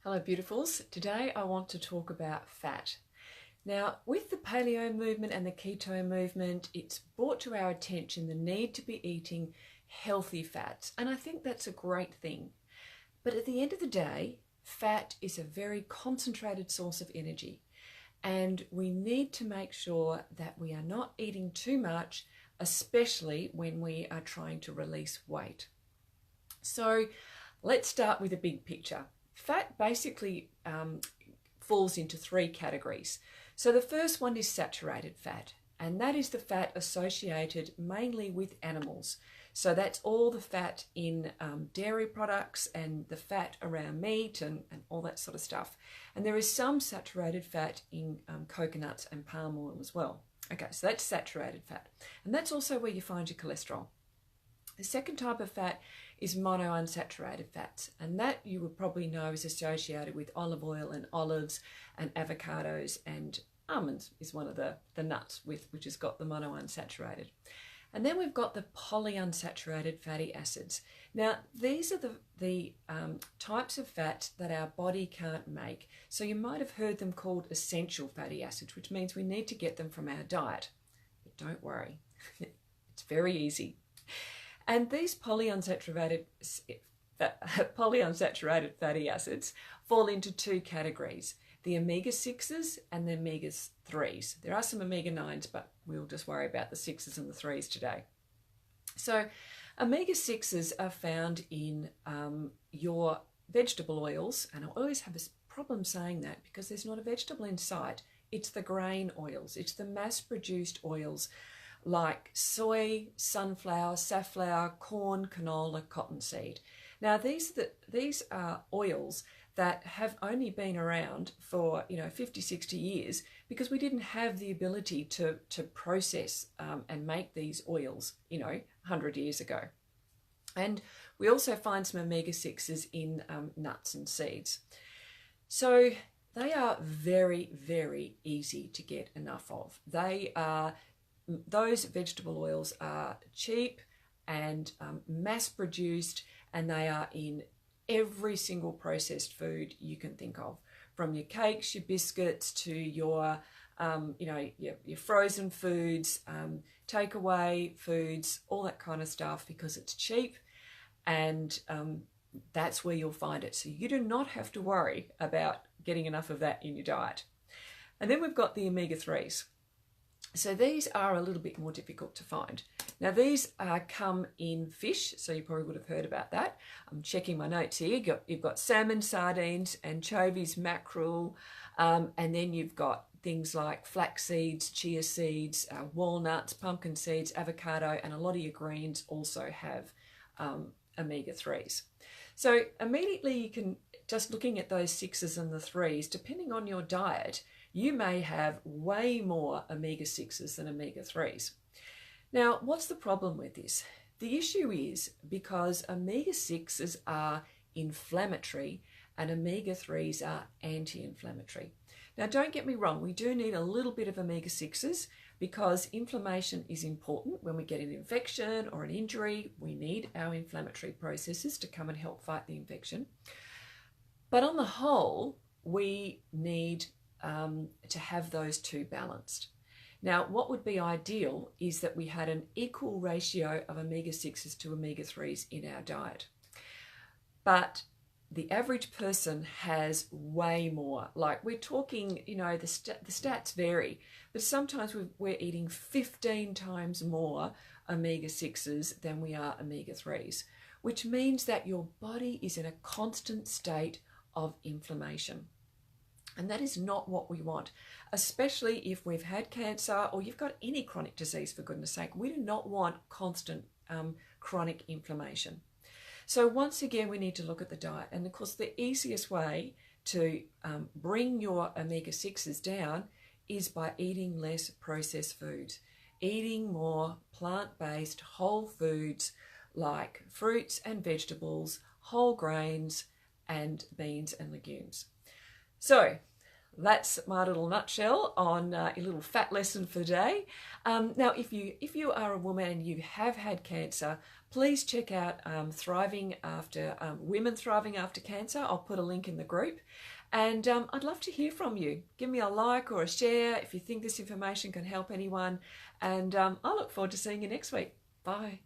Hello beautifuls. Today I want to talk about fat. Now with the paleo movement and the keto movement, it's brought to our attention the need to be eating healthy fats, and I think that's a great thing. But at the end of the day, fat is a very concentrated source of energy, and we need to make sure that we are not eating too much, especially when we are trying to release weight. So let's start with a big picture. Fat basically falls into three categories. So the first one is saturated fat, and that is the fat associated mainly with animals. So that's all the fat in dairy products and the fat around meat and all that sort of stuff. And there is some saturated fat in coconuts and palm oil as well. Okay, so that's saturated fat. And that's also where you find your cholesterol. The second type of fat is monounsaturated fats, and that you would probably know is associated with olive oil and olives and avocados, and almonds is one of the nuts which has got the monounsaturated. And then we've got the polyunsaturated fatty acids. Now these are the types of fats that our body can't make. So you might have heard them called essential fatty acids, which means we need to get them from our diet. But don't worry, it's very easy. And these polyunsaturated fatty acids fall into two categories, the omega-6s and the omega-3s. There are some omega-9s, but we'll just worry about the 6s and the 3s today. So omega-6s are found in your vegetable oils, and I always have a problem saying that because there's not a vegetable in sight. It's the grain oils, it's the mass-produced oils like soy, sunflower, safflower, corn, canola, cottonseed. Now these are oils that have only been around for 50, 60 years because we didn't have the ability to process and make these oils 100 years ago. And we also find some omega-6s in nuts and seeds. So they are very, very easy to get enough of. Those vegetable oils are cheap and mass-produced, and they are in every single processed food you can think of, from your cakes, your biscuits, to your frozen foods, takeaway foods, all that kind of stuff, because it's cheap, and that's where you'll find it. So you do not have to worry about getting enough of that in your diet. And then we've got the omega-3s. So these are a little bit more difficult to find. Now these come in fish, so you probably would have heard about that. I'm checking my notes here. You've got salmon, sardines, anchovies, mackerel, and then you've got things like flax seeds, chia seeds, walnuts, pumpkin seeds, avocado, and a lot of your greens also have omega-3s. So immediately you can, just looking at those 6s and the 3s, depending on your diet, you may have way more omega-6s than omega-3s. Now, what's the problem with this? The issue is because omega-6s are inflammatory and omega-3s are anti-inflammatory. Now, don't get me wrong, we do need a little bit of omega-6s because inflammation is important. When we get an infection or an injury, we need our inflammatory processes to come and help fight the infection. But on the whole, we need to have those two balanced. Now, what would be ideal is that we had an equal ratio of omega-6s to omega-3s in our diet. But the average person has way more. Like, we're talking, the stats vary, but sometimes we're eating 15 times more omega-6s than we are omega-3s, which means that your body is in a constant state of inflammation. And that is not what we want, especially if we've had cancer or you've got any chronic disease, for goodness sake. We do not want constant chronic inflammation. So once again, we need to look at the diet. And of course, the easiest way to bring your omega-6s down is by eating less processed foods, eating more plant-based whole foods like fruits and vegetables, whole grains, and beans and legumes. So that's my little nutshell on a little fat lesson for the day. Now, if you are a woman and you have had cancer, please check out Women Thriving After Cancer. I'll put a link in the group. And I'd love to hear from you. Give me a like or a share if you think this information can help anyone. And I look forward to seeing you next week. Bye.